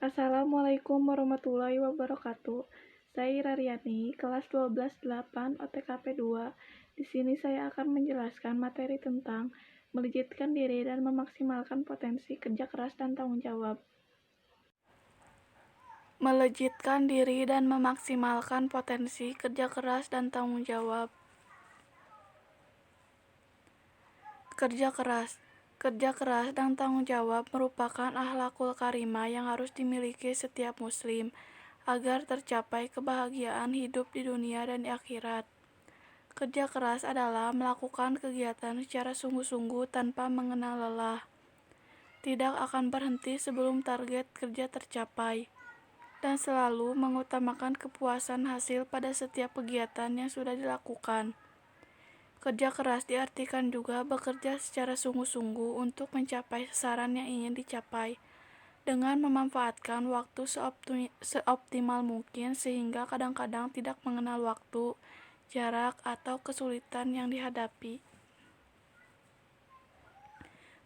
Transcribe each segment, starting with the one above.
Assalamualaikum warahmatullahi wabarakatuh. Saya Ira Riani, kelas 12-8 OTKP 2. Di sini saya akan menjelaskan materi tentang melejitkan diri dan memaksimalkan potensi kerja keras dan tanggung jawab. Melejitkan diri dan memaksimalkan potensi kerja keras dan tanggung jawab. Kerja keras. Kerja keras dan tanggung jawab merupakan akhlakul karimah yang harus dimiliki setiap muslim agar tercapai kebahagiaan hidup di dunia dan di akhirat. Kerja keras adalah melakukan kegiatan secara sungguh-sungguh tanpa mengenal lelah. Tidak akan berhenti sebelum target kerja tercapai, dan selalu mengutamakan kepuasan hasil pada setiap kegiatan yang sudah dilakukan. Kerja keras diartikan juga bekerja secara sungguh-sungguh untuk mencapai sasaran yang ingin dicapai, dengan memanfaatkan waktu seoptimal mungkin sehingga kadang-kadang tidak mengenal waktu, jarak, atau kesulitan yang dihadapi.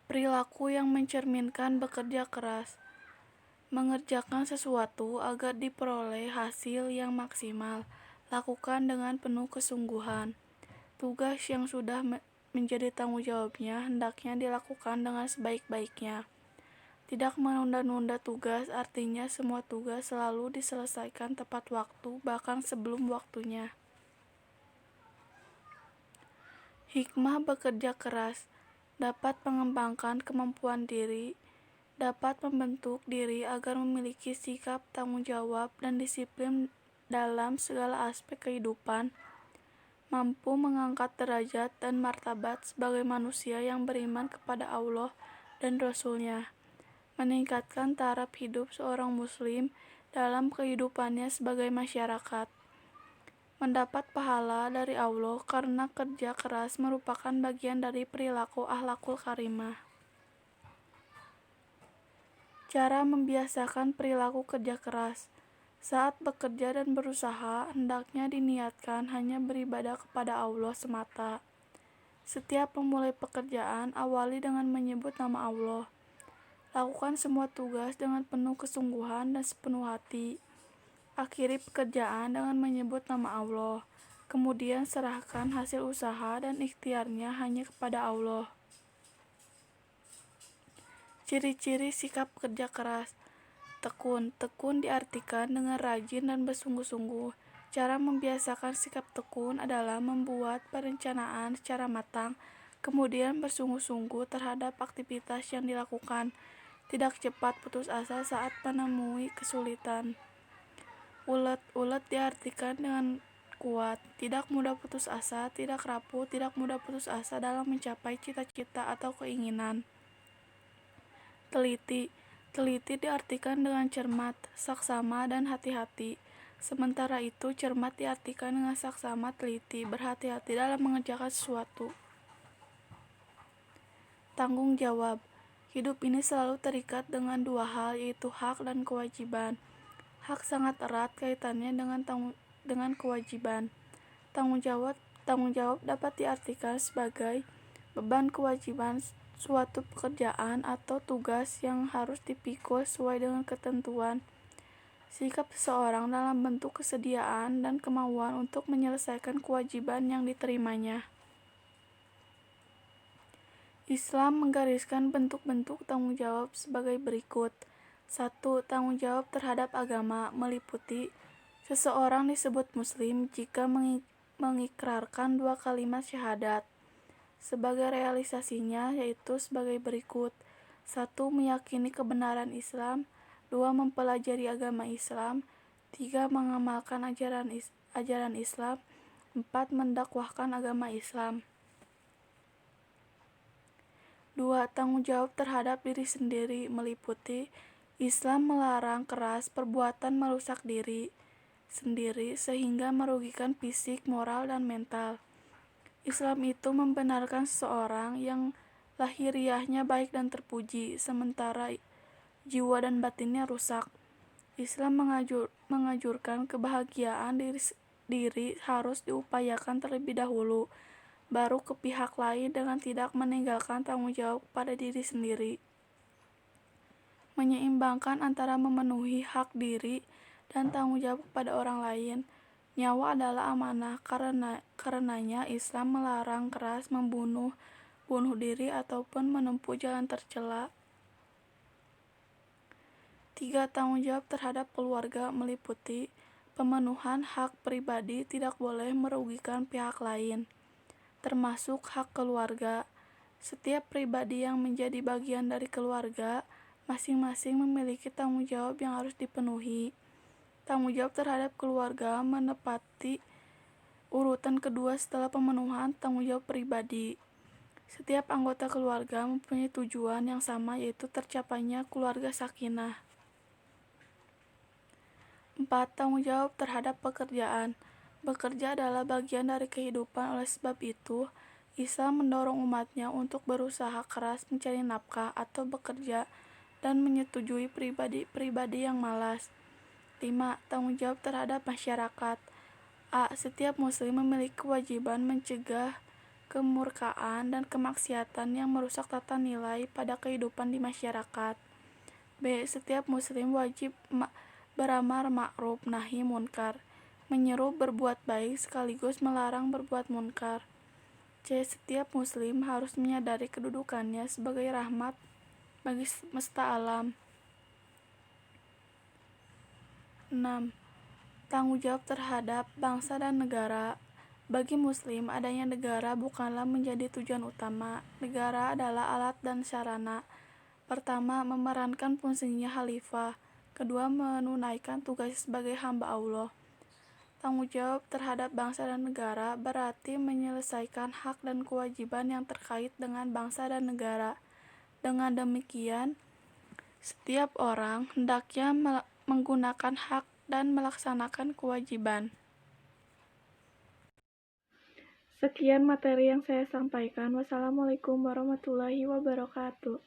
Perilaku yang mencerminkan bekerja keras. Mengerjakan sesuatu agar diperoleh hasil yang maksimal. Lakukan dengan penuh kesungguhan. Tugas yang sudah menjadi tanggung jawabnya hendaknya dilakukan dengan sebaik-baiknya. Tidak menunda-nunda tugas artinya semua tugas selalu diselesaikan tepat waktu, bahkan sebelum waktunya. Hikmah bekerja keras dapat mengembangkan kemampuan diri, dapat membentuk diri agar memiliki sikap tanggung jawab dan disiplin dalam segala aspek kehidupan, mampu mengangkat derajat dan martabat sebagai manusia yang beriman kepada Allah dan Rasul-Nya, meningkatkan taraf hidup seorang muslim dalam kehidupannya sebagai masyarakat, mendapat pahala dari Allah karena kerja keras merupakan bagian dari perilaku akhlakul karimah. Cara membiasakan perilaku kerja keras. Saat bekerja dan berusaha, hendaknya diniatkan hanya beribadah kepada Allah semata. Setiap memulai pekerjaan, awali dengan menyebut nama Allah. Lakukan semua tugas dengan penuh kesungguhan dan sepenuh hati. Akhiri pekerjaan dengan menyebut nama Allah. Kemudian serahkan hasil usaha dan ikhtiarnya hanya kepada Allah. Ciri-ciri sikap kerja keras. Tekun. Tekun diartikan dengan rajin dan bersungguh-sungguh. Cara membiasakan sikap tekun adalah membuat perencanaan secara matang, kemudian bersungguh-sungguh terhadap aktivitas yang dilakukan. Tidak cepat putus asa saat menemui kesulitan. Ulet diartikan dengan kuat, tidak mudah putus asa, tidak rapuh, tidak mudah putus asa dalam mencapai cita-cita atau keinginan. Teliti. Teliti diartikan dengan cermat, saksama, dan hati-hati. Sementara itu, cermat diartikan dengan saksama, teliti, berhati-hati dalam mengerjakan sesuatu. Tanggung jawab. Hidup ini selalu terikat dengan dua hal, yaitu hak dan kewajiban. Hak sangat erat kaitannya dengan kewajiban. Tanggung jawab dapat diartikan sebagai beban kewajiban suatu pekerjaan atau tugas yang harus dipikul sesuai dengan ketentuan. Sikap seseorang dalam bentuk kesediaan dan kemauan untuk menyelesaikan kewajiban yang diterimanya. Islam menggariskan bentuk-bentuk tanggung jawab sebagai berikut. 1. Tanggung jawab terhadap agama meliputi seseorang disebut muslim jika mengikrarkan dua kalimat syahadat. Sebagai realisasinya yaitu sebagai berikut. 1. Meyakini kebenaran Islam. 2. Mempelajari agama Islam. 3. Mengamalkan ajaran Islam. 4. Mendakwahkan agama Islam. 2. Tanggung jawab terhadap diri sendiri meliputi Islam melarang keras perbuatan merusak diri sendiri sehingga merugikan fisik, moral, dan mental. Islam itu membenarkan seseorang yang lahiriahnya baik dan terpuji, sementara jiwa dan batinnya rusak. Islam mengajurkan kebahagiaan diri harus diupayakan terlebih dahulu, baru ke pihak lain dengan tidak meninggalkan tanggung jawab pada diri sendiri. menyeimbangkan antara memenuhi hak diri dan tanggung jawab kepada orang lain. Nyawa adalah amanah, karenanya Islam melarang keras membunuh, bunuh diri, ataupun menempuh jalan tercela. 3. Tanggung jawab terhadap keluarga meliputi pemenuhan hak pribadi tidak boleh merugikan pihak lain, termasuk hak keluarga. Setiap pribadi yang menjadi bagian dari keluarga, masing-masing memiliki tanggung jawab yang harus dipenuhi. Tanggung jawab terhadap keluarga menepati urutan kedua setelah pemenuhan tanggung jawab pribadi. Setiap anggota keluarga mempunyai tujuan yang sama, yaitu tercapainya keluarga sakinah. 4. Tanggung jawab terhadap pekerjaan. Bekerja adalah bagian dari kehidupan, oleh sebab itu, Islam mendorong umatnya untuk berusaha keras mencari nafkah atau bekerja dan menyetujui pribadi-pribadi yang malas. 5. Tanggung jawab terhadap masyarakat. A. Setiap muslim memiliki kewajiban mencegah kemurkaan dan kemaksiatan yang merusak tata nilai pada kehidupan di masyarakat. B. Setiap muslim wajib beramar ma'ruf nahi munkar, menyeru berbuat baik sekaligus melarang berbuat munkar. C. Setiap muslim harus menyadari kedudukannya sebagai rahmat bagi semesta alam. 6. Tanggung jawab terhadap bangsa dan negara. Bagi muslim, adanya negara bukanlah menjadi tujuan utama. Negara adalah alat dan sarana. Pertama, memerankan fungsinya khalifah. Kedua, menunaikan tugas sebagai hamba Allah. Tanggung jawab terhadap bangsa dan negara berarti menyelesaikan hak dan kewajiban yang terkait dengan bangsa dan negara. Dengan demikian, setiap orang hendaknya menggunakan hak dan melaksanakan kewajiban. Sekian materi yang saya sampaikan. Wassalamualaikum warahmatullahi wabarakatuh.